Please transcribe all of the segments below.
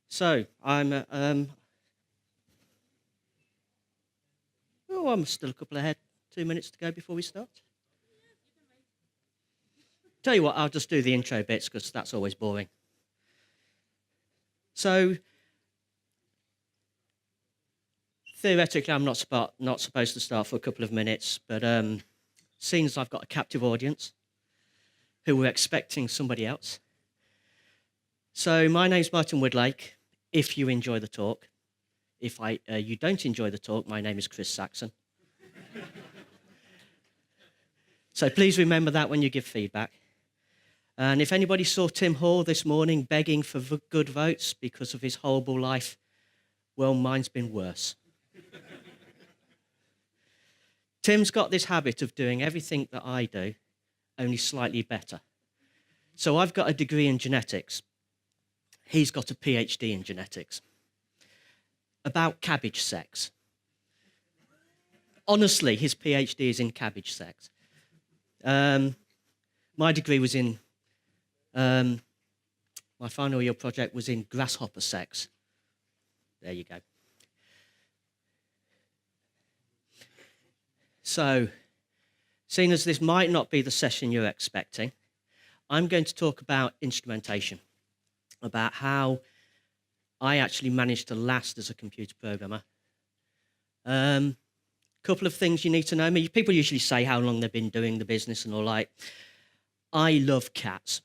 So I'm still a couple ahead. 2 minutes to go before we start. Tell you what, I'll just do the intro bits because that's always boring. So theoretically, I'm not supposed to start for a couple of minutes, but seeing as I've got a captive audience who were expecting somebody else. So my name's Martin Widlake. If you enjoy the talk, if you don't enjoy the talk, my name is Chris Saxon. So please remember that when you give feedback. And if anybody saw Tim Hall this morning begging for good votes because of his horrible life, well, mine's been worse. Tim's got this habit of doing everything that I do, only slightly better. So I've got a degree in genetics. He's got a PhD in genetics. About cabbage sex. Honestly, his PhD is in cabbage sex. My degree was in, my final year project was in grasshopper sex. There you go. So, seeing as this might not be the session you're expecting, I'm going to talk about instrumentation, about how I actually managed to last as a computer programmer. Couple of things you need to know. People usually say how long they've been doing the business and all that. I love cats.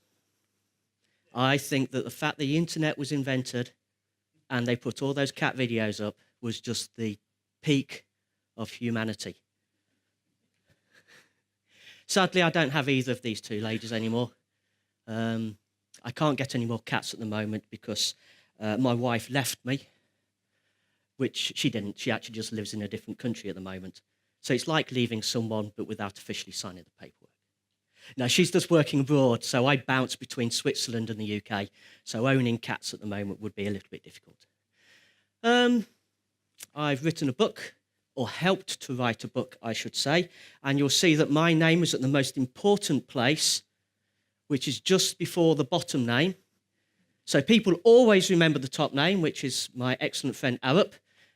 I think that the fact the internet was invented and they put all those cat videos up was just the peak of humanity. Sadly, I don't have either of these two ladies anymore. I can't get any more cats at the moment because my wife left me, which she didn't. She actually just lives in a different country at the moment. So it's like leaving someone, but without officially signing the paperwork. Now, she's just working abroad, so I bounce between Switzerland and the UK. So owning cats at the moment would be a little bit difficult. I've written a book, or helped to write a book, I should say, and you'll see that my name is at the most important place, which is just before the bottom name. So people always remember the top name, which is my excellent friend Arup.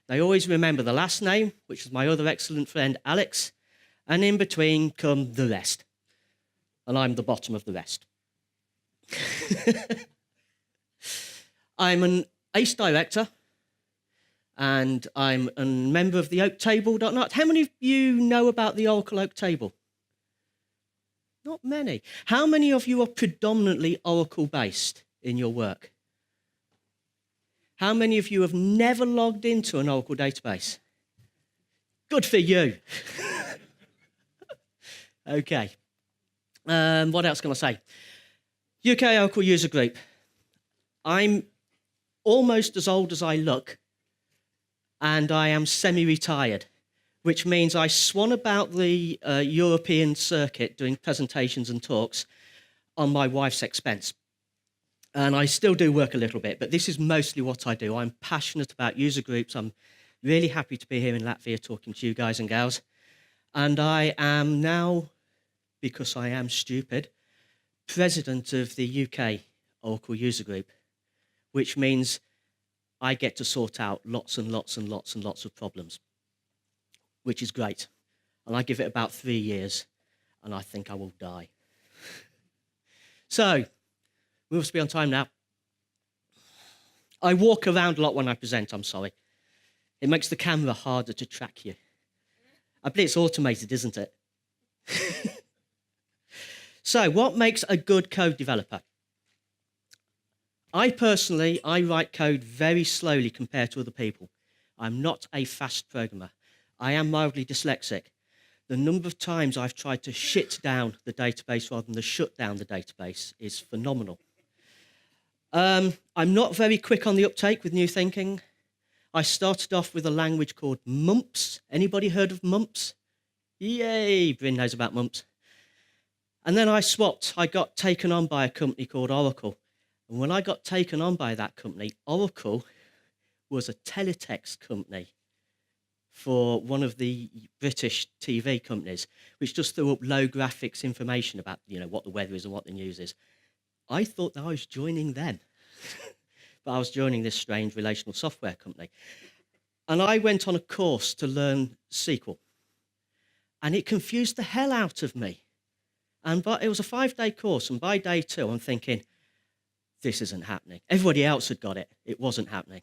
They always remember the last name, which is my other excellent friend Alex. And in between come the rest. And I'm the bottom of the rest. I'm an ACE director, and I'm a member of the oaktable.net. How many of you know about the Oracle Oak Table? Not many. How many of you are predominantly Oracle-based in your work? How many of you have never logged into an Oracle database? Good for you. Okay. What else can I say? UK Oracle User Group. I'm almost as old as I look, and I am semi-retired, which means I swan about the European circuit doing presentations and talks on my wife's expense. And I still do work a little bit, but this is mostly what I do. I'm passionate about user groups. I'm really happy to be here in Latvia talking to you guys and gals. And I am now, because I am stupid, president of the UK Oracle User Group, which means I get to sort out lots and lots and lots and lots of problems, which is great. And I give it about 3 years, and I think I will die. So, we must be on time now. I walk around a lot when I present, I'm sorry. It makes the camera harder to track you. I believe it's automated, isn't it? So, what makes a good code developer? I write code very slowly compared to other people. I'm not a fast programmer. I am mildly dyslexic. The number of times I've tried to shit down the database rather than to shut down the database is phenomenal. I'm not very quick on the uptake with new thinking. I started off with a language called Mumps. Anybody heard of Mumps? Yay, Bryn knows about Mumps. And then I swapped. I got taken on by a company called Oracle. And when I got taken on by that company, Oracle was a teletext company for one of the British TV companies, which just threw up low graphics information about, what the weather is and what the news is. I thought that I was joining them. but I was joining this strange relational software company. And I went on a course to learn SQL. And it confused the hell out of me. But it was a 5-day course, and by day 2, I'm thinking, this isn't happening. Everybody else had got it. It wasn't happening.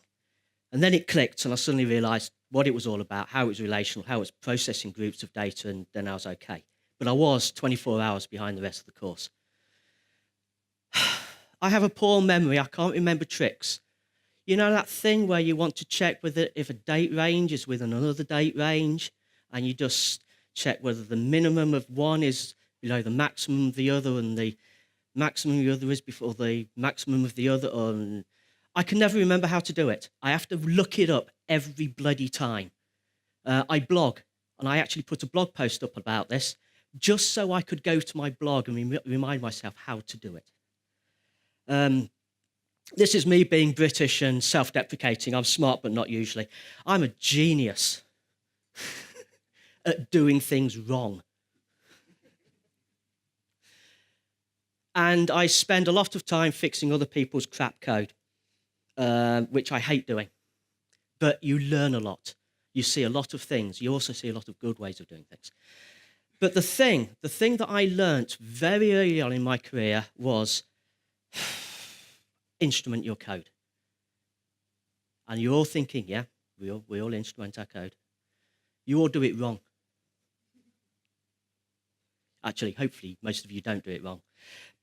And then it clicked, and I suddenly realized what it was all about, how it was relational, how it was processing groups of data, and then I was okay. But I was 24 hours behind the rest of the course. I have a poor memory. I can't remember tricks. You know that thing where you want to check whether if a date range is within another date range, and you just check whether the minimum of one is below the maximum of the other, and the maximum of the other is before the maximum of the other. I can never remember how to do it. I have to look it up every bloody time. I blog, and I actually put a blog post up about this just so I could go to my blog and remind myself how to do it. This is me being British and self-deprecating. I'm smart, but not usually. I'm a genius at doing things wrong. And I spend a lot of time fixing other people's crap code, which I hate doing. But you learn a lot. You see a lot of things. You also see a lot of good ways of doing things. But the thing that I learnt very early on in my career was instrument your code. And you're all thinking, yeah, we all instrument our code. You all do it wrong. Actually, hopefully, most of you don't do it wrong.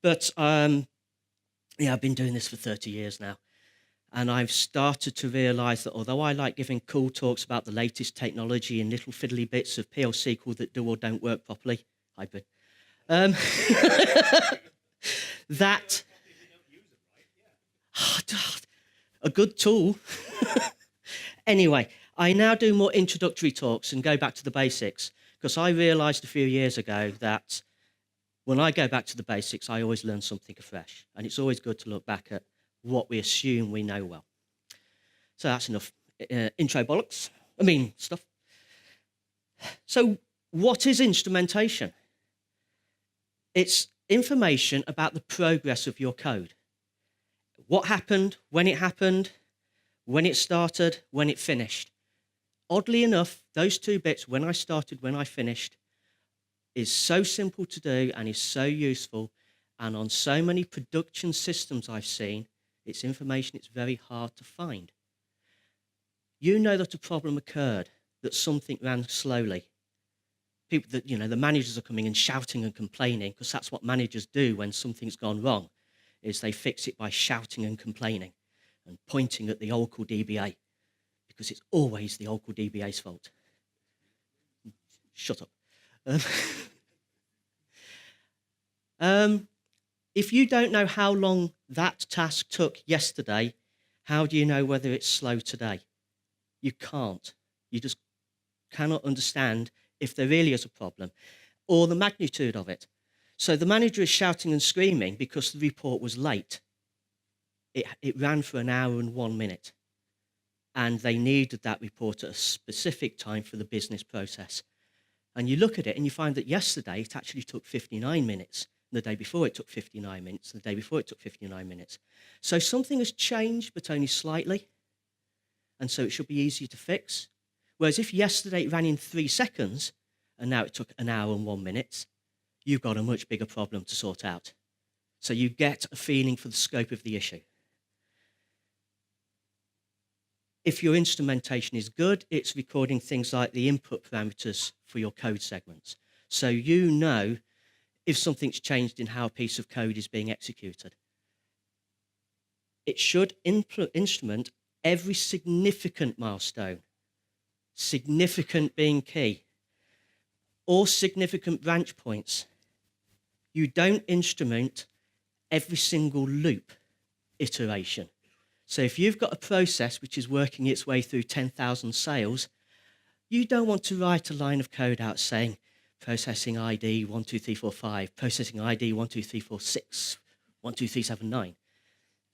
But, yeah, I've been doing this for 30 years now. And I've started to realize that although I like giving cool talks about the latest technology and little fiddly bits of PL SQL that do or don't work properly, hybrid, that a good tool. Anyway, I now do more introductory talks and go back to the basics, because I realized a few years ago that when I go back to the basics, I always learn something afresh. And it's always good to look back at what we assume we know well. So that's enough intro bollocks. Stuff. So what is instrumentation? It's information about the progress of your code. What happened, when it started, when it finished. Oddly enough, those two bits, when I started, when I finished, is so simple to do and is so useful. And on so many production systems I've seen, it's information it's very hard to find. You know that a problem occurred, that something ran slowly. People that, the managers are coming and shouting and complaining, because that's what managers do when something's gone wrong, is they fix it by shouting and complaining and pointing at the Oracle DBA, because it's always the Oracle DBA's fault. Shut up. If you don't know how long that task took yesterday, how do you know whether it's slow today? You can't. You just cannot understand if there really is a problem or the magnitude of it. So the manager is shouting and screaming because the report was late. It ran for an hour and 1 minute. And they needed that report at a specific time for the business process. And you look at it and you find that yesterday it actually took 59 minutes. The day before it took 59 minutes. The day before it took 59 minutes. So something has changed, but only slightly. And so it should be easier to fix. Whereas if yesterday it ran in 3 seconds and now it took an hour and 1 minute, you've got a much bigger problem to sort out. So you get a feeling for the scope of the issue. If your instrumentation is good, it's recording things like the input parameters for your code segments. So you know if something's changed in how a piece of code is being executed. It should instrument every significant milestone, significant being key, or significant branch points. You don't instrument every single loop iteration. So if you've got a process which is working its way through 10,000 sales, you don't want to write a line of code out saying processing ID 12345, processing ID 12346, 12379.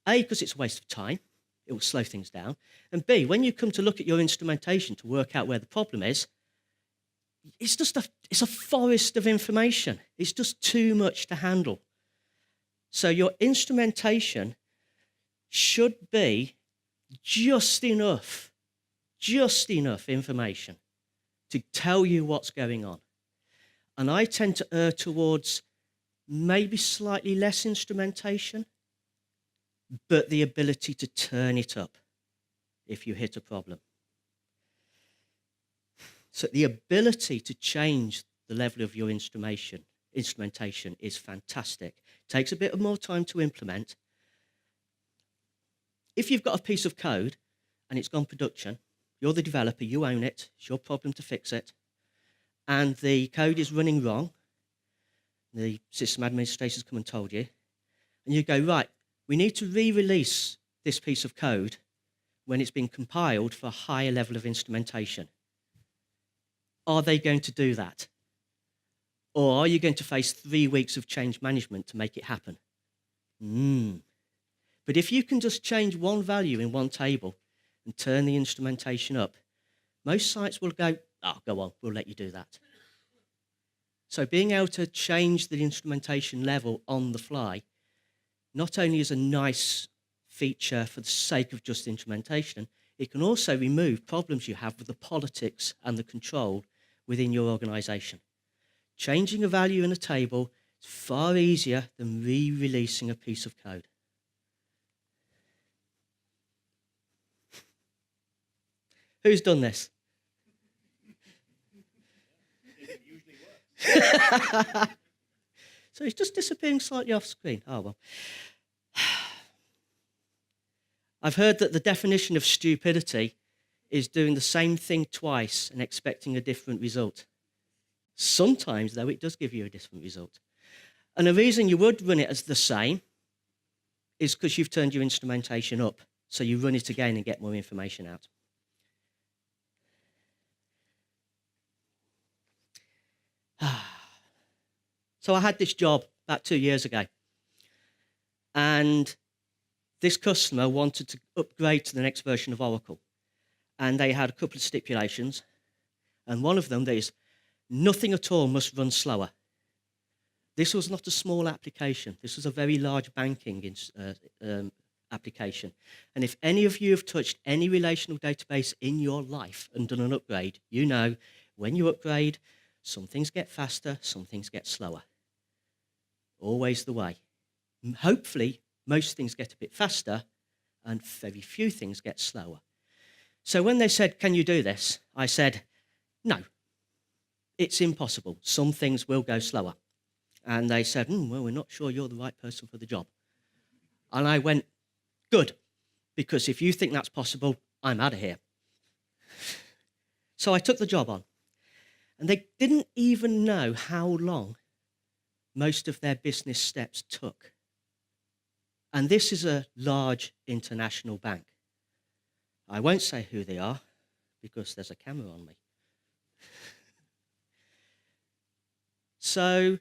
A, because it's a waste of time. It will slow things down. And B, when you come to look at your instrumentation to work out where the problem is, it's a forest of information. It's just too much to handle. So your instrumentation should be just enough information to tell you what's going on. And I tend to err towards maybe slightly less instrumentation, but the ability to turn it up if you hit a problem. So the ability to change the level of your instrumentation is fantastic. It takes a bit more time to implement. If you've got a piece of code and it's gone production, you're the developer, you own it, it's your problem to fix it, and the code is running wrong, the system administrator's come and told you, and you go, right, we need to re-release this piece of code when it's been compiled for a higher level of instrumentation. Are they going to do that? Or are you going to face 3 weeks of change management to make it happen? But if you can just change one value in one table and turn the instrumentation up, most sites will go, oh, go on, we'll let you do that. So being able to change the instrumentation level on the fly not only is a nice feature for the sake of just instrumentation, it can also remove problems you have with the politics and the control within your organization. Changing a value in a table is far easier than re-releasing a piece of code. Who's done this? It usually works. So it's just disappearing slightly off screen. Oh, well. I've heard that the definition of stupidity is doing the same thing twice and expecting a different result. Sometimes, though, it does give you a different result. And the reason you would run it as the same is because you've turned your instrumentation up, so you run it again and get more information out. So I had this job about 2 years ago, and this customer wanted to upgrade to the next version of Oracle, and they had a couple of stipulations, and one of them is nothing at all must run slower. This was not a small application. This was a very large banking application. And if any of you have touched any relational database in your life and done an upgrade, you know when you upgrade, some things get faster, some things get slower. Always the way. Hopefully, most things get a bit faster and very few things get slower. So when they said, can you do this? I said, no, it's impossible. Some things will go slower. And they said, well, we're not sure you're the right person for the job. And I went, good, because if you think that's possible, I'm out of here. So I took the job on. And they didn't even know how long most of their business steps took. And this is a large international bank. I won't say who they are because there's a camera on me. So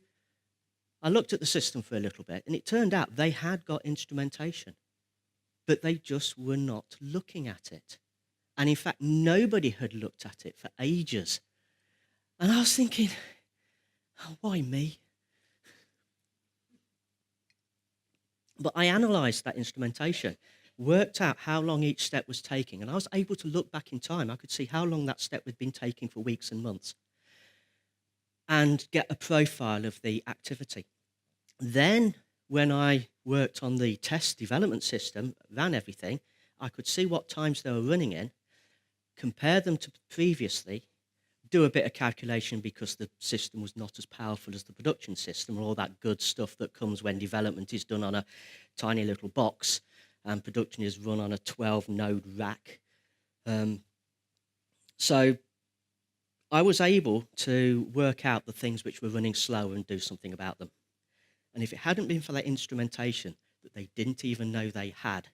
I looked at the system for a little bit, and it turned out they had got instrumentation, but they just were not looking at it. And in fact, nobody had looked at it for ages. And I was thinking, oh, why me? But I analysed that instrumentation, worked out how long each step was taking, and I was able to look back in time. I could see how long that step had been taking for weeks and months and get a profile of the activity. Then, when I worked on the test development system, ran everything, I could see what times they were running in, compare them to previously, do a bit of calculation because the system was not as powerful as the production system, all that good stuff that comes when development is done on a tiny little box and production is run on a 12-node rack. So I was able to work out the things which were running slower and do something about them. And if it hadn't been for that instrumentation that they didn't even know they had,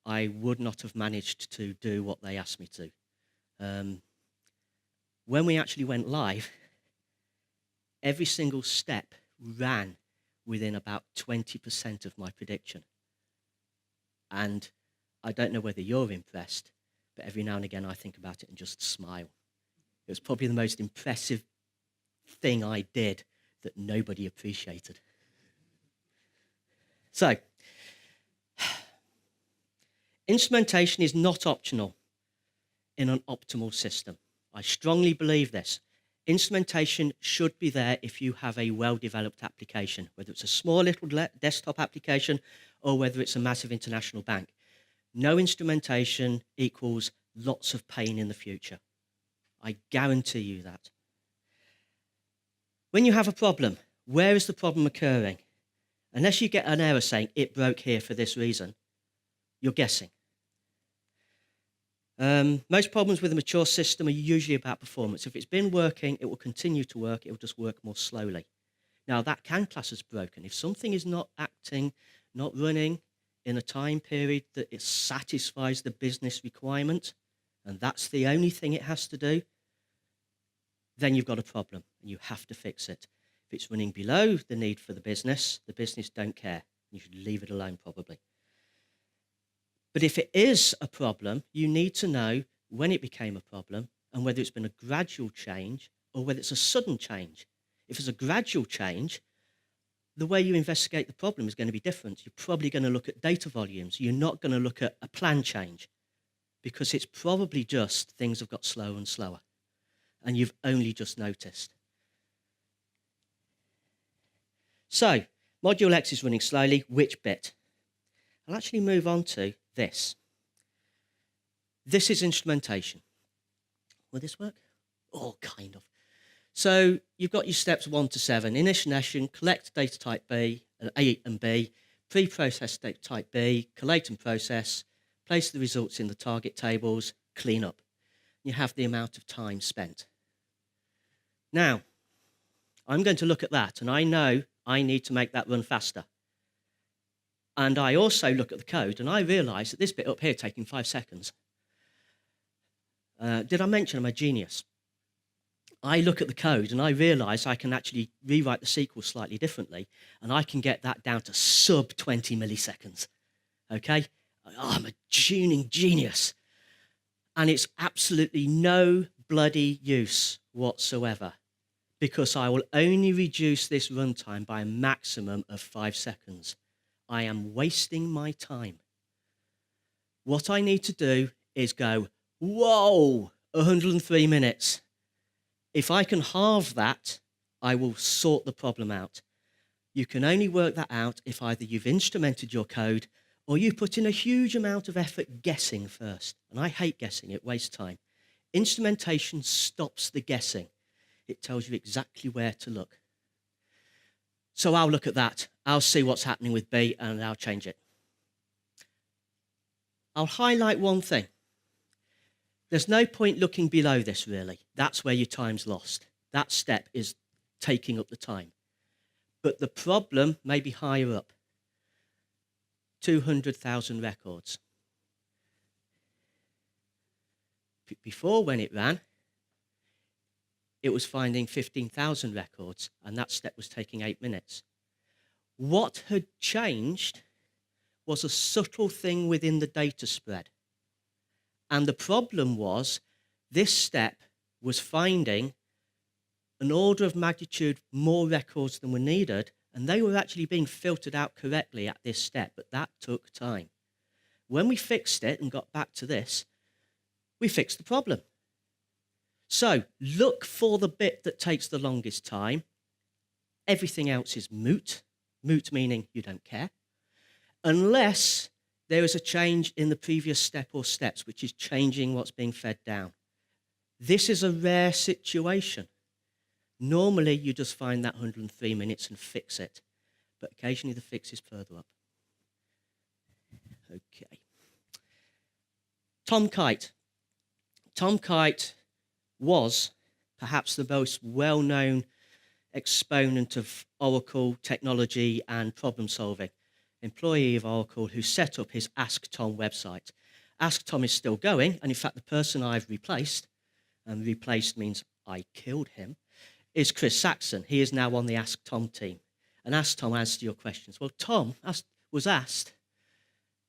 I would not have managed to do what they asked me to. When we actually went live, every single step ran within about 20% of my prediction. And I don't know whether you're impressed, but every now and again I think about it and just smile. It was probably the most impressive thing I did that nobody appreciated. So, Instrumentation is not optional in an optimal system. I strongly believe this. Instrumentation should be there if you have a well-developed application, whether it's a small little desktop application or whether it's a massive international bank. No instrumentation equals lots of pain in the future. I guarantee you that. When you have a problem, where is the problem occurring? Unless you get an error saying it broke here for this reason, you're guessing. Most problems with a mature system are usually about performance. If it's been working, it will continue to work. It will just work more slowly. Now, that can class as broken. If something is not acting, not running in a time period that it satisfies the business requirement, and that's the only thing it has to do, then you've got a problem and you have to fix it. If it's running below the need for the business don't care. You should leave it alone probably. But if it is a problem, you need to know when it became a problem and whether it's been a gradual change or whether it's a sudden change. If it's a gradual change, the way you investigate the problem is going to be different. You're probably going to look at data volumes. You're not going to look at a plan change because it's probably just things have got slower and slower and you've only just noticed. So, Module X is running slowly. Which bit? I'll actually move on to this. This is instrumentation. Will this work? Oh, kind of. So you've got your steps 1 to 7. Initiation, collect data type B, A and B, pre-process data type B, collate and process, place the results in the target tables, clean up. You have the amount of time spent. Now, I'm going to look at that, and I know I need to make that run faster. And I also look at the code, and I realise that this bit up here taking 5 seconds. Did I mention I'm a genius? I look at the code, and I realise I can actually rewrite the SQL slightly differently, and I can get that down to sub 20 milliseconds. Okay? I'm a tuning genius. And it's absolutely no bloody use whatsoever, because I will only reduce this runtime by a maximum of 5 seconds. I am wasting my time. What I need to do is go, whoa, 103 minutes. If I can halve that, I will sort the problem out. You can only work that out if either you've instrumented your code or you put in a huge amount of effort guessing first. And I hate guessing, it wastes time. Instrumentation stops the guessing. It tells you exactly where to look. So I'll look at that. I'll see what's happening with B and I'll change it. I'll highlight one thing. There's no point looking below this, really. That's where your time's lost. That step is taking up the time. But the problem may be higher up. 200,000 records. Before, when it ran, it was finding 15,000 records, and that step was taking 8 minutes. What had changed was a subtle thing within the data spread. And the problem was this step was finding an order of magnitude more records than were needed, and they were actually being filtered out correctly at this step, but that took time. When we fixed it and got back to this, we fixed the problem. So look for the bit that takes the longest time. Everything else is moot. Moot meaning you don't care. Unless there is a change in the previous step or steps, which is changing what's being fed down. This is a rare situation. Normally, you just find that 103 minutes and fix it. But occasionally, the fix is further up. Okay. Tom Kyte. Tom Kyte was perhaps the most well-known exponent of Oracle technology and problem solving. Employee of Oracle who set up his Ask Tom website. Ask Tom is still going, and in fact, the person I've replaced, and replaced means I killed him, is Chris Saxon. He is now on the Ask Tom team. And Ask Tom answered your questions. Well, Tom was asked,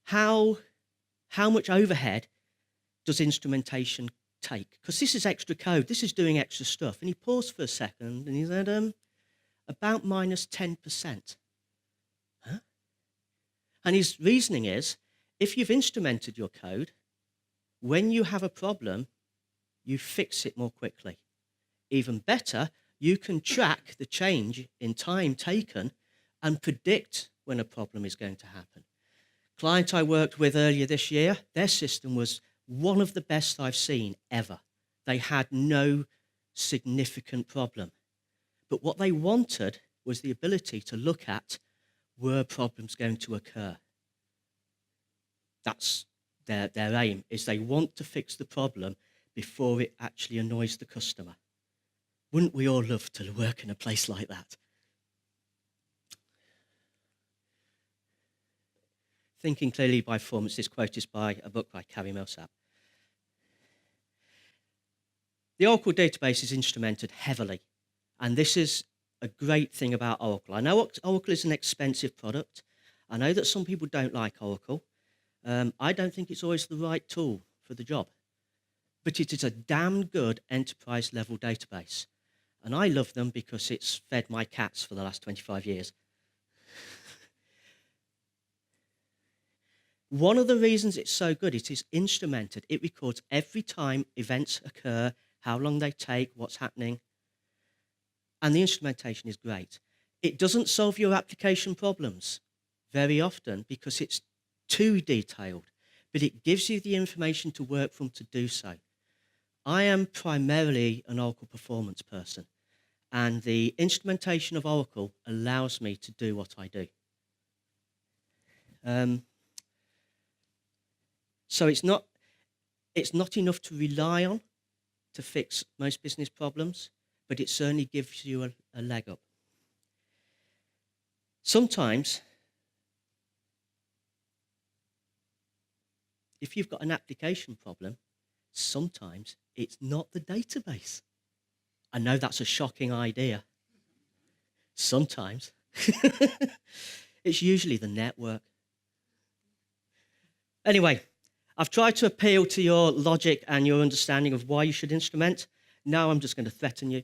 how much overhead does instrumentation take? Because this is extra code. This is doing extra stuff. And he paused for a second, and he said, about minus 10%. Huh? And his reasoning is, If you've instrumented your code, when you have a problem, you fix it more quickly. Even better, you can track the change in time taken and predict when a problem is going to happen. Client I worked with earlier this year, their system was one of the best I've seen ever. They had no significant problem. But what they wanted was the ability to look at, were problems going to occur? That's their aim, is they want to fix the problem before it actually annoys the customer. Wouldn't we all love to work in a place like that? Thinking Clearly by Performance, this quote is by a book by Carrie Millsap. The Oracle database is instrumented heavily, and this is a great thing about Oracle. I know Oracle is an expensive product. I know that some people don't like Oracle. I don't think it's always the right tool for the job, but it is a damn good enterprise-level database, and I love them because it's fed my cats for the last 25 years. One of the reasons it's so good, it is instrumented. It records every time events occur, how long they take, what's happening. And the instrumentation is great. It doesn't solve your application problems very often because it's too detailed, but it gives you the information to work from to do so. I am primarily an Oracle performance person, and the instrumentation of Oracle allows me to do what I do. So it's not enough to rely on to fix most business problems, but it certainly gives you a leg up. Sometimes, if you've got an application problem, sometimes it's not the database. I know that's a shocking idea. Sometimes. It's usually the network. Anyway, I've tried to appeal to your logic and your understanding of why you should instrument. Now I'm just going to threaten you.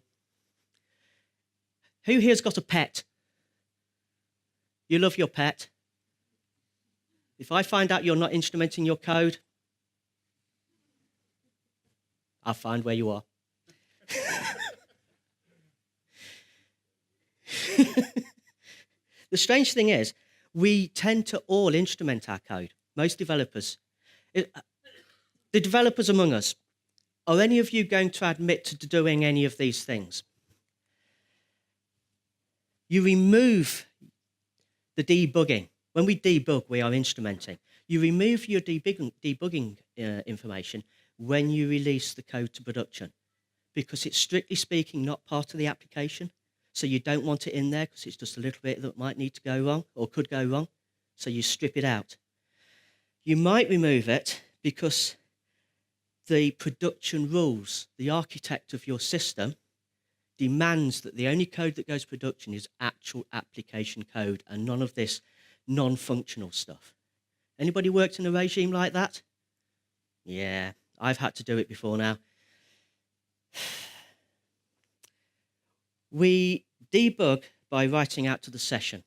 Who here's got a pet? You love your pet? If I find out you're not instrumenting your code, I'll find where you are. The strange thing is, we tend to all instrument our code, most developers. The developers among us, are any of you going to admit to doing any of these things? You remove the debugging. When we debug, we are instrumenting. You remove your debugging information when you release the code to production, because it's strictly speaking not part of the application. So you don't want it in there because it's just a little bit that might need to go wrong or could go wrong. So you strip it out. You might remove it because the production rules, the architect of your system demands that the only code that goes to production is actual application code and none of this non-functional stuff. Anybody worked in a regime like that? Yeah, I've had to do it before now. We debug by writing out to the session,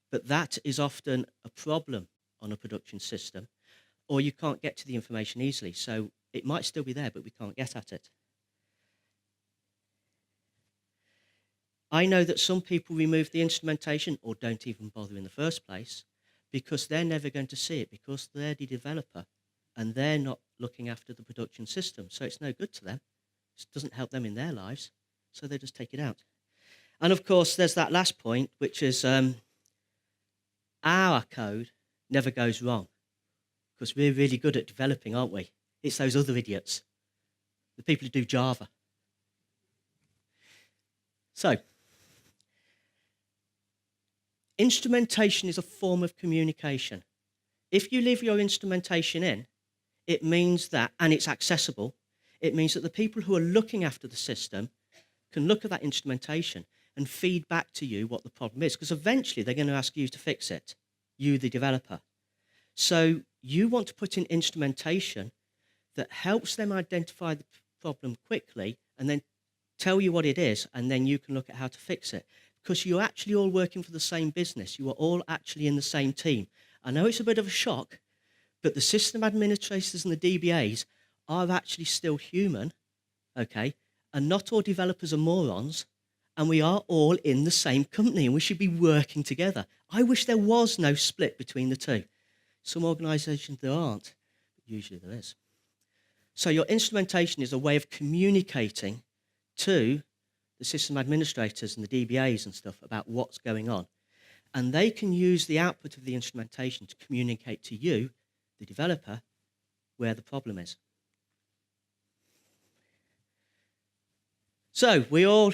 but that is often a problem on a production system, or you can't get to the information easily. So it might still be there, but we can't get at it. I know that some people remove the instrumentation or don't even bother in the first place because they're never going to see it because they're the developer and they're not looking after the production system. So it's no good to them. It doesn't help them in their lives. So they just take it out. And of course, there's that last point, which is our code never goes wrong because we're really good at developing, aren't we? It's those other idiots, the people who do Java. So, instrumentation is a form of communication. If you leave your instrumentation in, it means that, and it's accessible, it means that the people who are looking after the system can look at that instrumentation and feed back to you what the problem is, because eventually they're going to ask you to fix it, you, the developer. So you want to put in instrumentation that helps them identify the problem quickly and then tell you what it is, and then you can look at how to fix it. Because you're actually all working for the same business. You are all actually in the same team. I know it's a bit of a shock, but the system administrators and the DBAs are actually still human, okay? And not all developers are morons, and we are all in the same company, and we should be working together. I wish there was no split between the two. Some organizations there aren't, but usually there is. So your instrumentation is a way of communicating to the system administrators and the DBAs and stuff about what's going on. And they can use the output of the instrumentation to communicate to you, the developer, where the problem is. So we all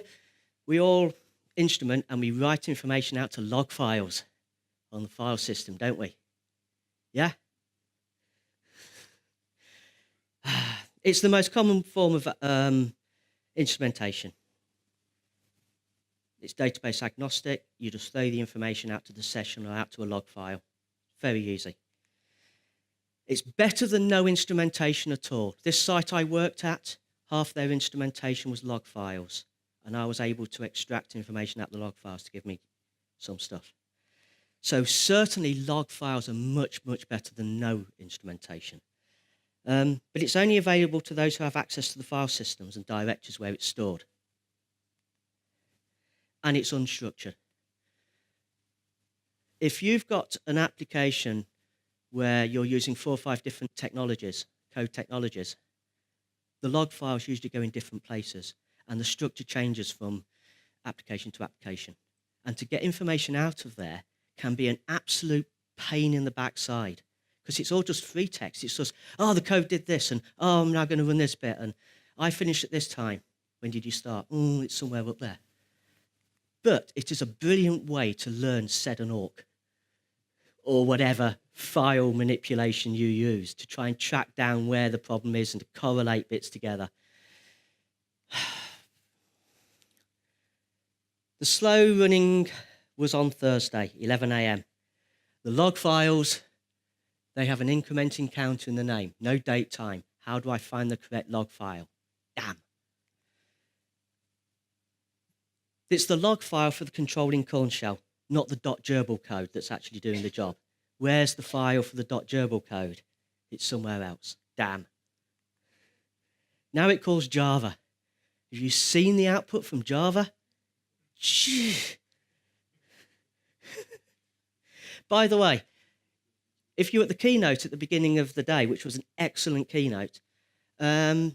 instrument and we write information out to log files on the file system, don't we? Yeah? It's the most common form of instrumentation. It's database agnostic. You just throw the information out to the session or out to a log file. Very easy. It's better than no instrumentation at all. This site I worked at, half their instrumentation was log files, and I was able to extract information out of the log files to give me some stuff. So certainly log files are much, much better than no instrumentation. But it's only available to those who have access to the file systems and directories where it's stored. And it's unstructured. If you've got an application where you're using 4 or 5 different technologies, code technologies, the log files usually go in different places, and the structure changes from application to application. And to get information out of there can be an absolute pain in the backside, because it's all just free text. It's just, oh, the code did this, and oh, I'm now going to run this bit, and I finished at this time. When did you start? Oh, it's somewhere up there. But it is a brilliant way to learn sed and awk, or whatever file manipulation you use to try and track down where the problem is and to correlate bits together. The slow running was on Thursday, 11 a.m. The log files, they have an incrementing counter in the name, no date time. How do I find the correct log file? Damn. It's the log file for the controlling corn shell, not the .gerbil code that's actually doing the job. Where's the file for the .gerbil code? It's somewhere else. Damn. Now it calls Java. Have you seen the output from Java? By the way, if you were at the keynote at the beginning of the day, which was an excellent keynote, it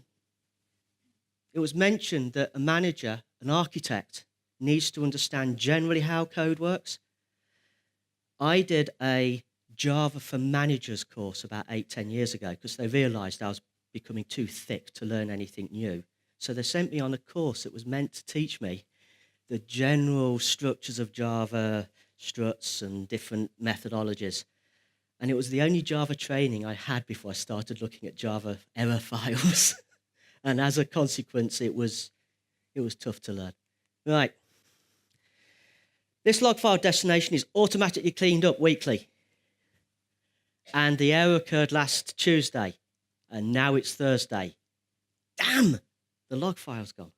was mentioned that a manager, an architect, needs to understand generally how code works. I did a Java for Managers course about 8-10 years ago because they realized I was becoming too thick to learn anything new. So they sent me on a course that was meant to teach me the general structures of Java, struts and different methodologies. And it was the only Java training I had before I started looking at Java error files. And as a consequence, it was tough to learn. Right. This log file destination is automatically cleaned up weekly. And the error occurred last Tuesday. And now it's Thursday. Damn! The log file's gone.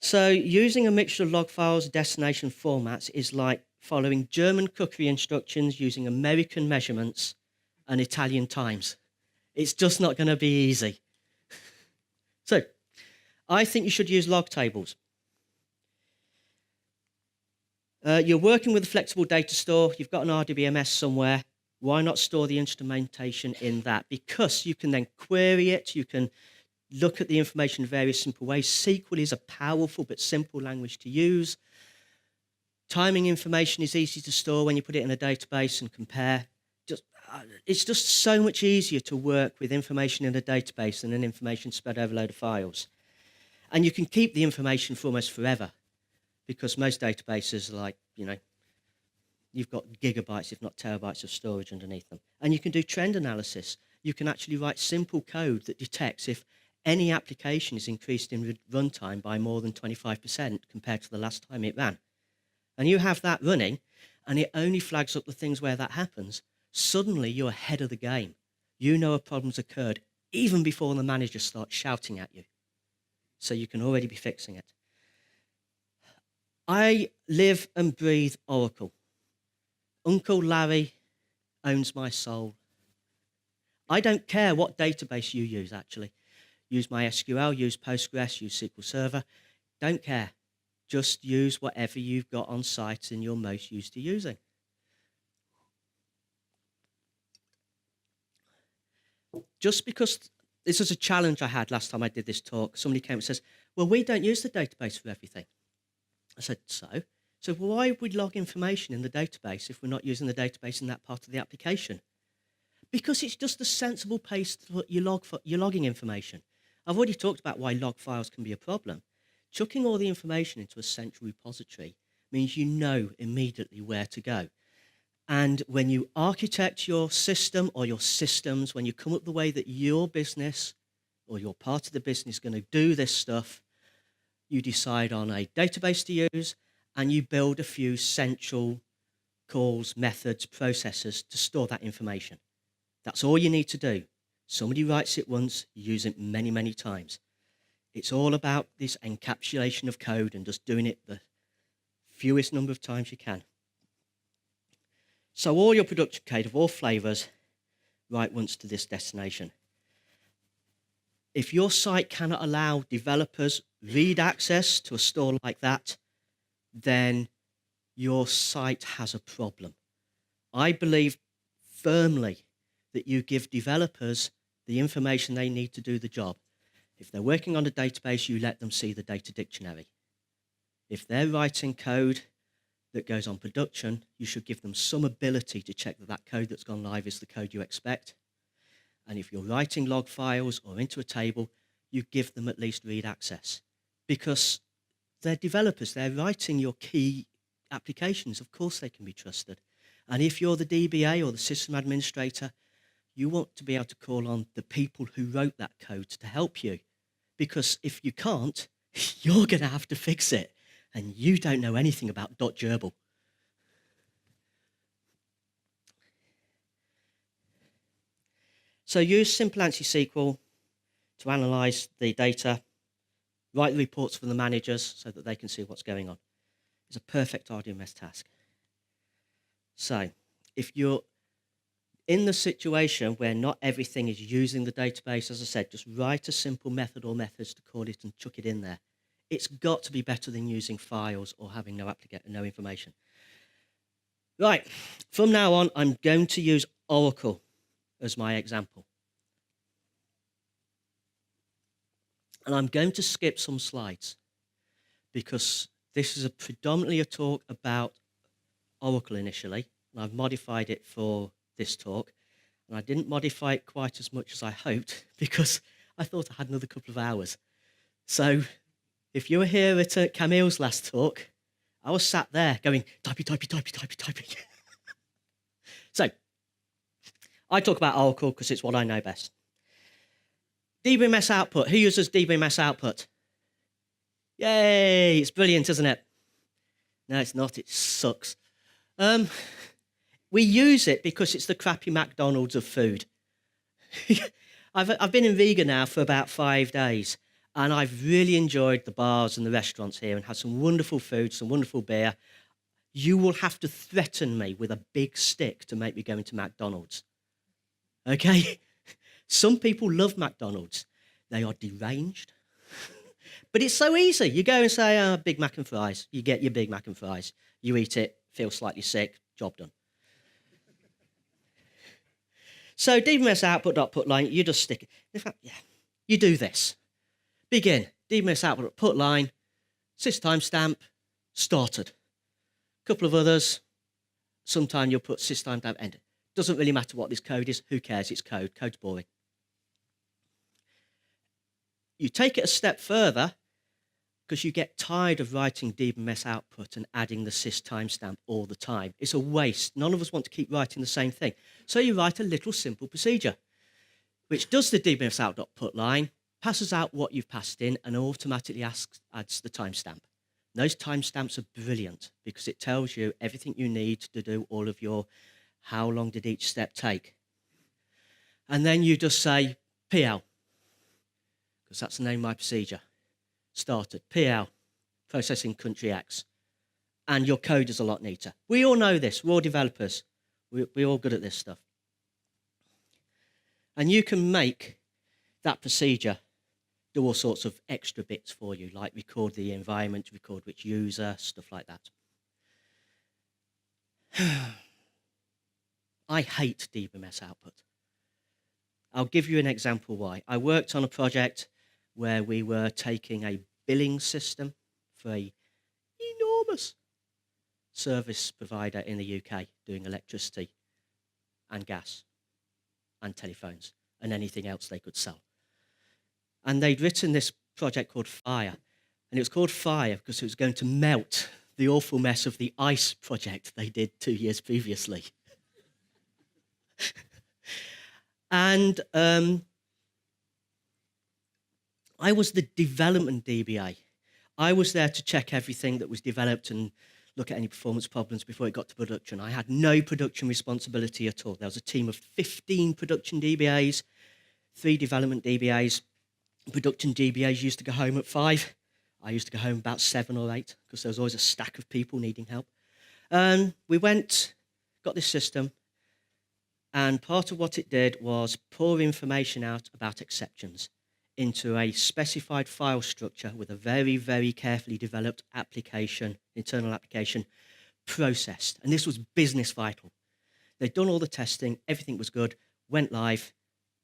So using a mixture of log files, destination formats is like following German cookery instructions using American measurements and Italian times. It's just not going to be easy. So I think you should use log tables. You're working with a flexible data store. You've got an RDBMS somewhere. Why not store the instrumentation in that? Because you can then query it. You can look at the information in various simple ways. SQL is a powerful but simple language to use. Timing information is easy to store when you put it in a database and compare. It's just so much easier to work with information in a database than an information spread over a load of files. And you can keep the information for almost forever, because most databases are like, you've got gigabytes, if not terabytes of storage underneath them. And you can do trend analysis. You can actually write simple code that detects if any application is increased in runtime by more than 25% compared to the last time it ran. And you have that running, and it only flags up the things where that happens. Suddenly, you're ahead of the game. You know a problem's occurred even before the manager starts shouting at you. So you can already be fixing it. I live and breathe Oracle. Uncle Larry owns my soul. I don't care what database you use, actually. Use MySQL, use Postgres, use SQL Server. Don't care. Just use whatever you've got on site and you're most used to using. Just because this is a challenge I had last time I did this talk, somebody came and says, well, we don't use the database for everything. I said, so? So why would we log information in the database if we're not using the database in that part of the application? Because it's just a sensible place to put your logging information. I've already talked about why log files can be a problem. Chucking all the information into a central repository means you know immediately where to go. And when you architect your system or your systems, when you come up with the way that your business or your part of the business is going to do this stuff, you decide on a database to use and you build a few central calls, methods, processes to store that information. That's all you need to do. Somebody writes it once, you use it many, many times. It's all about this encapsulation of code and just doing it the fewest number of times you can. So all your production code of all flavors write once to this destination. If your site cannot allow developers read access to a store like that, then your site has a problem. I believe firmly that you give developers the information they need to do the job. If they're working on a database, you let them see the data dictionary. If they're writing code that goes on production, you should give them some ability to check that that code that's gone live is the code you expect. And if you're writing log files or into a table, you give them at least read access. Because they're developers, they're writing your key applications. Of course they can be trusted. And if you're the DBA or the system administrator, you want to be able to call on the people who wrote that code to help you. Because if you can't, you're going to have to fix it. And you don't know anything about .gerbil. So use simple ANSI SQL to analyze the data, write the reports for the managers so that they can see what's going on. It's a perfect RDMS task. So if you're in the situation where not everything is using the database, as I said, just write a simple method or methods to call it and chuck it in there. It's got to be better than using files or having no information. Right, from now on, I'm going to use Oracle as my example. And I'm going to skip some slides because this is predominantly a talk about Oracle initially, and I've modified it for this talk. And I didn't modify it quite as much as I hoped because I thought I had another couple of hours. So if you were here at Camille's last talk, I was sat there going, typing. So I talk about Oracle because it's what I know best. DBMS output. Who uses DBMS output? Yay, it's brilliant, isn't it? No, it's not. It sucks. We use it because it's the crappy McDonald's of food. I've been in Riga now for about 5 days, and I've really enjoyed the bars and the restaurants here and had some wonderful food, some wonderful beer. You will have to threaten me with a big stick to make me go into McDonald's. Okay? Some people love McDonald's. They are deranged. But it's so easy. You go and say, Big Mac and fries. You get your Big Mac and fries. You eat it, feel slightly sick, job done. So DBMS output line, you just stick it. In fact, yeah, you do this. Begin, DBMS output line, sys timestamp, started. A couple of others, sometime you'll put sys timestamp end. Doesn't really matter what this code is. Who cares? It's code. Code's boring. You take it a step further because you get tired of writing DBMS output and adding the sys timestamp all the time. It's a waste. None of us want to keep writing the same thing. So you write a little simple procedure, which does the DBMS output line, passes out what you've passed in, and automatically adds the timestamp. Those timestamps are brilliant because it tells you everything you need to do all of your how long did each step take. And then you just say PL, because that's the name of my procedure. Started, PL, processing country X. and your code is a lot neater. We all know this. We're all developers. We're all good at this stuff. And you can make that procedure do all sorts of extra bits for you, like record the environment, record which user, stuff like that. I hate DBMS output. I'll give you an example why. I worked on a project where we were taking a billing system for an enormous service provider in the UK doing electricity and gas and telephones and anything else they could sell. And they'd written this project called Fire. And it was called Fire because it was going to melt the awful mess of the ICE project they did 2 years previously. And I was the development DBA. I was there to check everything that was developed and look at any performance problems before it got to production. I had no production responsibility at all. There was a team of 15 production DBAs, 3 development DBAs. Production DBAs used to go home at 5. I used to go home about 7 or 8 because there was always a stack of people needing help. We went, got this system, and part of what it did was pour information out about exceptions into a specified file structure with a very, very carefully developed application, internal application, processed. And this was business vital. They'd done all the testing, everything was good, went live,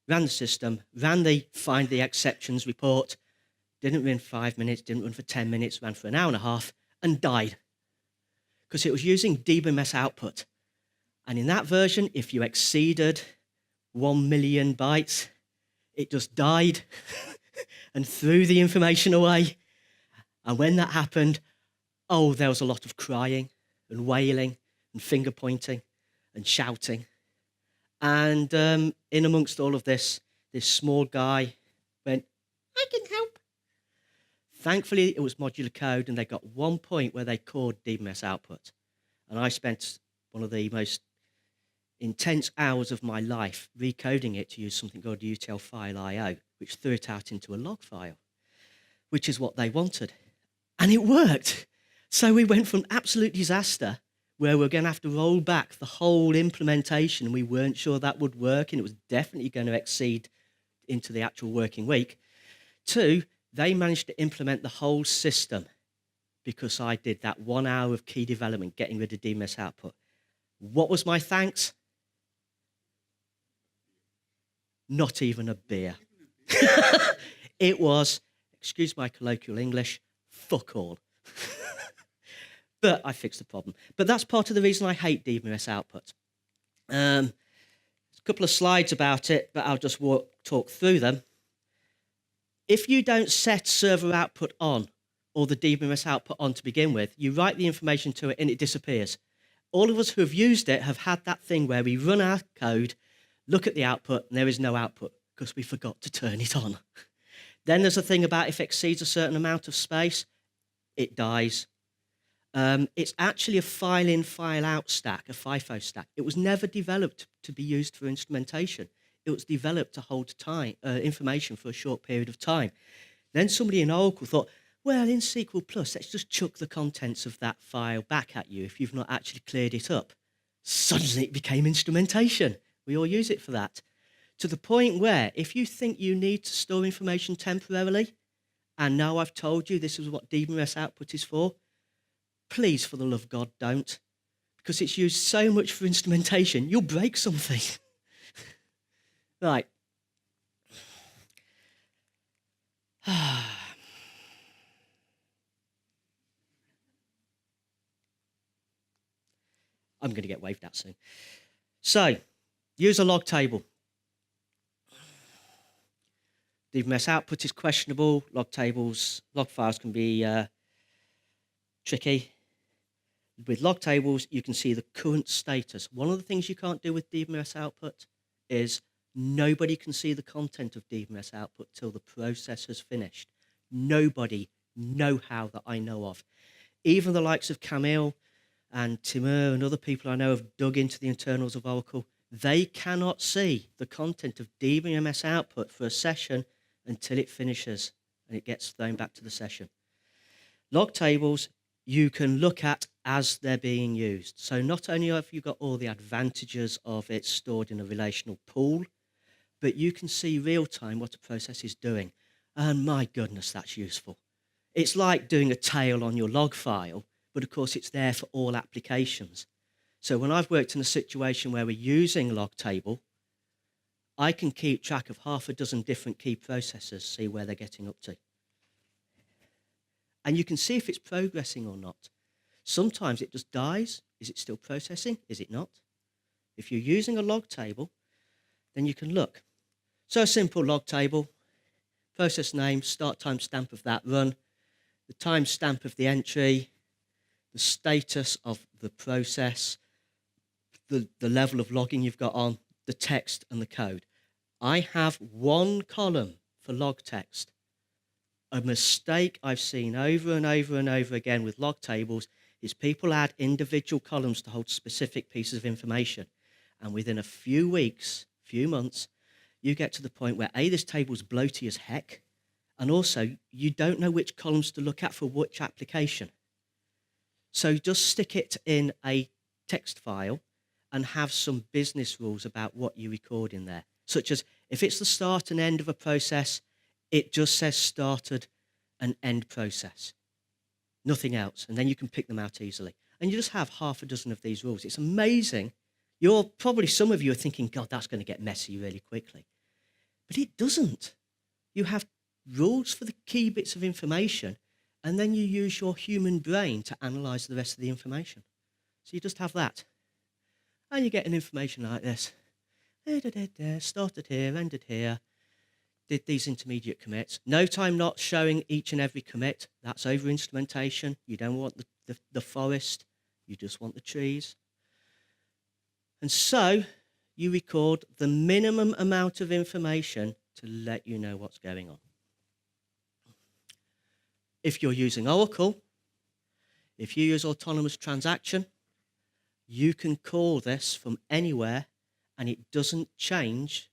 ran the system, ran the find the exceptions report, didn't run 5 minutes, didn't run for 10 minutes, ran for an hour and a half, and died. Because it was using DBMS output. And in that version, if you exceeded 1 million bytes, it just died and threw the information away. And when that happened, oh, there was a lot of crying and wailing and finger pointing and shouting. And in amongst all of this, this small guy went, I can help. Thankfully, it was modular code, and they got one point where they called DBMS output. And I spent one of the most intense hours of my life recoding it to use something called util file IO, which threw it out into a log file, which is what they wanted. And it worked. So we went from absolute disaster, where we're going to have to roll back the whole implementation, and we weren't sure that would work, and it was definitely going to exceed into the actual working week, to they managed to implement the whole system because I did that 1 hour of key development, getting rid of DBMS output. What was my thanks? Not even a beer. It was, excuse my colloquial English, fuck all. But I fixed the problem. But that's part of the reason I hate DBMS output. There's a couple of slides about it, but I'll just talk through them. If you don't set server output on or the DBMS output on to begin with, you write the information to it and it disappears. All of us who have used it have had that thing where we run our code, look at the output, and there is no output because we forgot to turn it on. Then there's a thing about if it exceeds a certain amount of space, it dies. It's actually a file-in, file-out stack, a FIFO stack. It was never developed to be used for instrumentation. It was developed to hold information for a short period of time. Then somebody in Oracle thought, well, in SQL Plus, let's just chuck the contents of that file back at you if you've not actually cleared it up. Suddenly it became instrumentation. We all use it for that. To the point where if you think you need to store information temporarily, and now I've told you this is what DBMS output is for, please, for the love of God, don't. Because it's used so much for instrumentation, you'll break something. Right. I'm going to get waved at soon. So, use a log table. DBMS output is questionable. Log files can be tricky. With log tables, you can see the current status. One of the things you can't do with DBMS output is nobody can see the content of DBMS output till the process has finished. Nobody, no how that I know of. Even the likes of Camille and Timur and other people I know have dug into the internals of Oracle. They cannot see the content of DBMS output for a session until it finishes and it gets thrown back to the session. Log tables, you can look at as they're being used. So not only have you got all the advantages of it stored in a relational pool, but you can see real time what a process is doing. And my goodness, that's useful. It's like doing a tail on your log file, but of course it's there for all applications. So when I've worked in a situation where we're using log table, I can keep track of half a dozen different key processes, see where they're getting up to. And you can see if it's progressing or not. Sometimes it just dies. Is it still processing? Is it not? If you're using a log table, then you can look. So a simple log table, process name, start time stamp of that run, the time stamp of the entry, the status of the process, the level of logging you've got on, the text and the code. I have one column for log text. A mistake I've seen over and over and over again with log tables is people add individual columns to hold specific pieces of information. And within a few weeks, few months, you get to the point where A, this table's bloaty as heck, and also you don't know which columns to look at for which application. So just stick it in a text file and have some business rules about what you record in there, such as if it's the start and end of a process, it just says started and end process, nothing else, and then you can pick them out easily. And you just have half a dozen of these rules. It's amazing. Some of you are thinking, God, that's going to get messy really quickly. But it doesn't. You have rules for the key bits of information, and then you use your human brain to analyze the rest of the information. So you just have that. And you get an information like this. Started here, ended here, did these intermediate commits. No time not showing each and every commit. That's over instrumentation. You don't want the forest. You just want the trees. And so you record the minimum amount of information to let you know what's going on. If you're using Oracle, if you use autonomous transaction, you can call this from anywhere and it doesn't change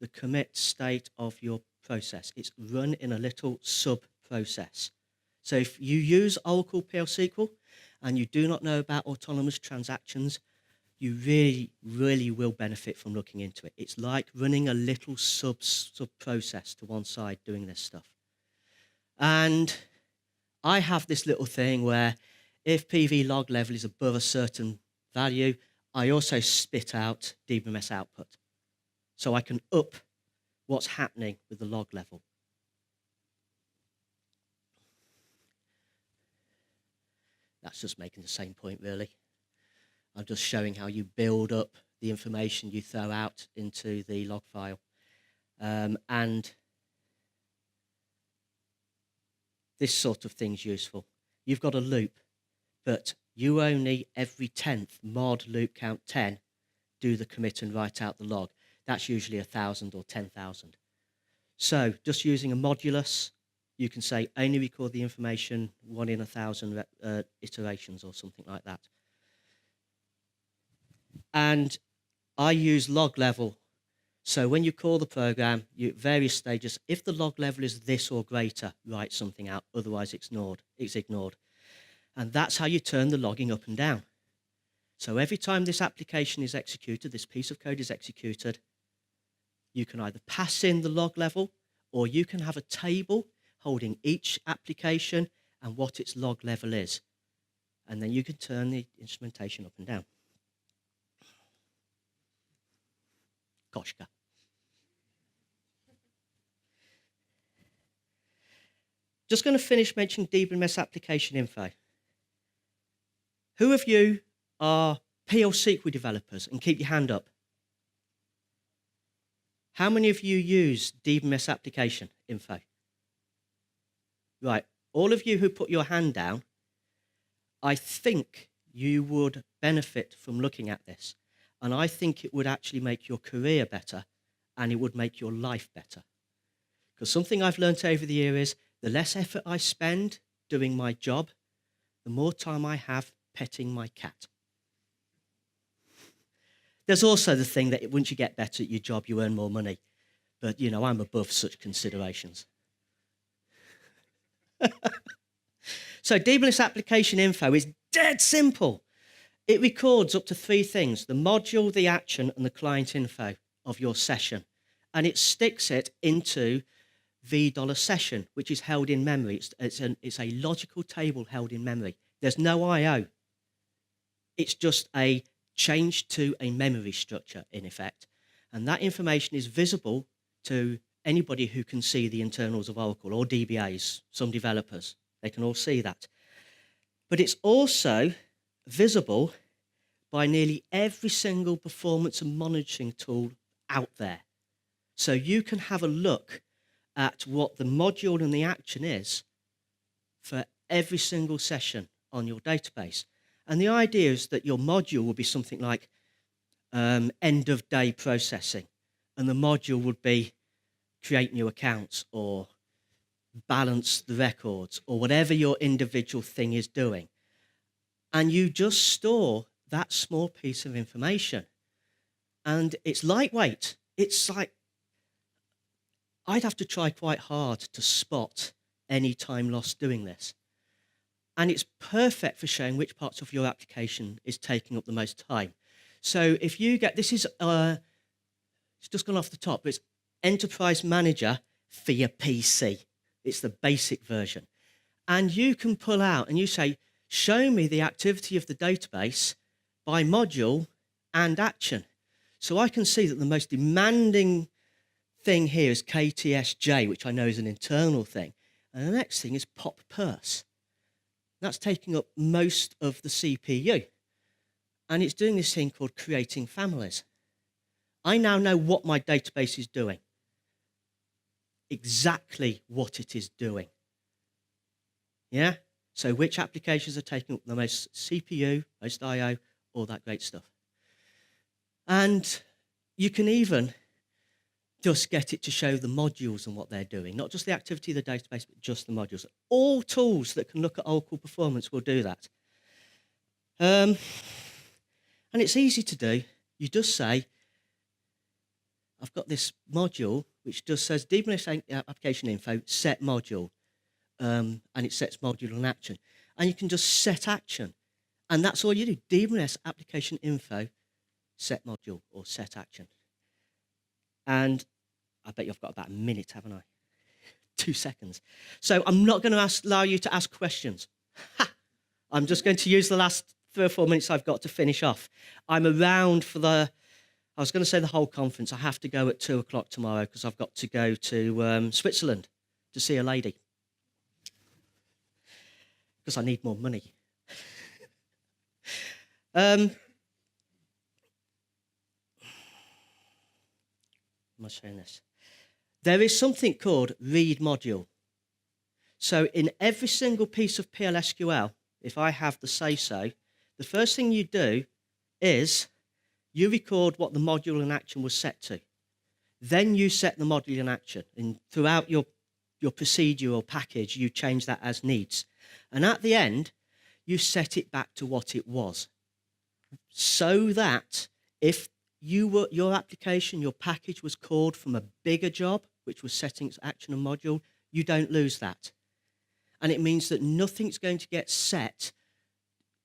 the commit state of your process. It's run in a little sub-process. So if you use Oracle PL/SQL and you do not know about autonomous transactions, you really, really will benefit from looking into it. It's like running a little sub-process to one side doing this stuff. And I have this little thing where if PV log level is above a certain value, I also spit out DBMS output. So I can up what's happening with the log level. That's just making the same point, really. I'm just showing how you build up the information you throw out into the log file. And this sort of thing's useful. You've got a loop, but you only every 10th mod loop count 10 do the commit and write out the log. That's usually 1,000 or 10,000. So just using a modulus, you can say only record the information 1 in 1,000 iterations or something like that. And I use log level. So when you call the program, you at various stages, if the log level is this or greater, write something out, otherwise it's ignored. And that's how you turn the logging up and down. So every time this application is executed, this piece of code is executed, you can either pass in the log level or you can have a table holding each application and what its log level is. And then you can turn the instrumentation up and down. Koshka. Just going to finish mentioning DBMS application info. Who of you are PL/SQL developers? And keep your hand up. How many of you use DBMS application info? Right, all of you who put your hand down, I think you would benefit from looking at this. And I think it would actually make your career better and it would make your life better. Because something I've learned over the year is the less effort I spend doing my job, the more time I have petting my cat. There's also the thing that once you get better at your job, you earn more money. But, you know, I'm above such considerations. So DBLIS application info is dead simple. It records up to 3 things: the module, the action, and the client info of your session. And it sticks it into $session, which is held in memory. It's a logical table held in memory. There's no I/O. It's just a change to a memory structure, in effect. And that information is visible to anybody who can see the internals of Oracle, or DBAs, some developers. They can all see that. But it's also visible by nearly every single performance and monitoring tool out there. So you can have a look at what the module and the action is for every single session on your database. And the idea is that your module will be something like end of day processing, and the module would be create new accounts or balance the records or whatever your individual thing is doing. And you just store that small piece of information. And it's lightweight. It's like, I'd have to try quite hard to spot any time lost doing this. And it's perfect for showing which parts of your application is taking up the most time. So if you get, this is, it's just gone off the top, but it's Enterprise Manager for your PC. It's the basic version. And you can pull out and you say, show me the activity of the database by module and action. So I can see that the most demanding thing here is KTSJ, which I know is an internal thing. And the next thing is pop purse. That's taking up most of the CPU. And it's doing this thing called creating families. I now know what my database is doing. Exactly what it is doing. Yeah? So which applications are taking up the most CPU, most I/O, all that great stuff. And you can even just get it to show the modules and what they're doing, not just the activity of the database, but just the modules. All tools that can look at Oracle performance will do that. And it's easy to do. You just say, I've got this module which just says DBLIS application info, set module. And it sets module and action. And you can just set action. And that's all you do. DBLIS application info, set module or set action. And I bet you've got about a minute, haven't I? 2 seconds. So I'm not going to allow you to ask questions. I'm just going to use the last 3 or 4 minutes I've got to finish off. I'm around for I was going to say the whole conference. I have to go at 2 o'clock tomorrow because I've got to go to Switzerland to see a lady. Because I need more money. Am I saying this? There is something called read module. So in every single piece of PLSQL, if I have the say-so, the first thing you do is you record what the module and action was set to. Then you set the module and action. And throughout your procedure or package, you change that as needs. And at the end, you set it back to what it was. So that if your application, your package was called from a bigger job, which was setting its action and module, you don't lose that. And it means that nothing's going to get set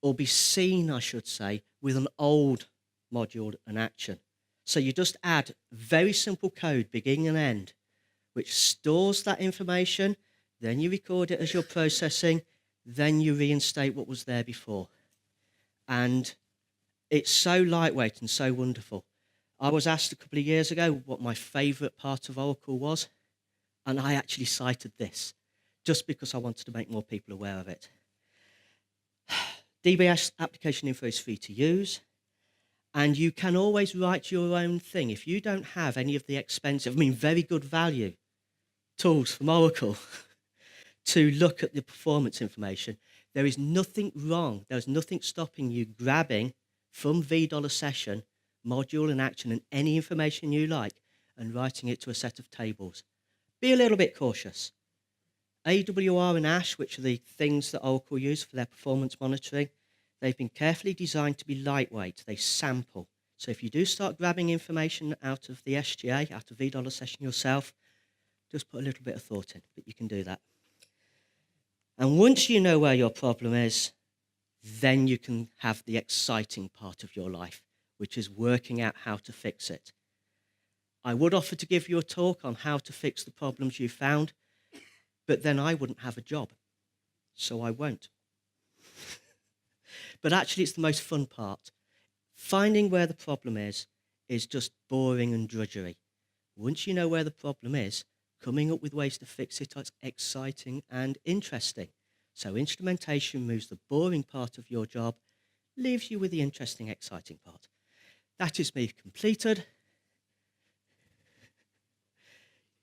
or be seen, I should say, with an old module and action. So you just add very simple code, beginning and end, which stores that information, then you record it as you're processing, then you reinstate what was there before. And it's so lightweight and so wonderful. I was asked a couple of years ago what my favorite part of Oracle was, and I actually cited this, just because I wanted to make more people aware of it. DBS application info is free to use, and you can always write your own thing. If you don't have any of the expensive, very good value tools from Oracle to look at the performance information, there is nothing wrong. There's nothing stopping you grabbing from $session, module and action, and any information you like, and writing it to a set of tables. Be a little bit cautious. AWR and Ash, which are the things that Oracle use for their performance monitoring, they've been carefully designed to be lightweight. They sample. So if you do start grabbing information out of the SGA, out of $session yourself, just put a little bit of thought in, but you can do that. And once you know where your problem is, then you can have the exciting part of your life, which is working out how to fix it. I would offer to give you a talk on how to fix the problems you found, but then I wouldn't have a job, so I won't. But actually, it's the most fun part. Finding where the problem is just boring and drudgery. Once you know where the problem is, coming up with ways to fix it is exciting and interesting. So instrumentation moves the boring part of your job, leaves you with the interesting, exciting part. That is me completed.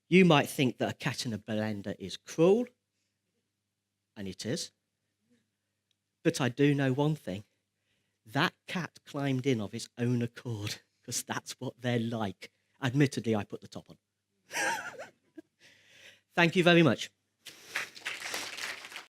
You might think that a cat in a blender is cruel, and it is. But I do know one thing. That cat climbed in of its own accord, because that's what they're like. Admittedly, I put the top on. Thank you very much.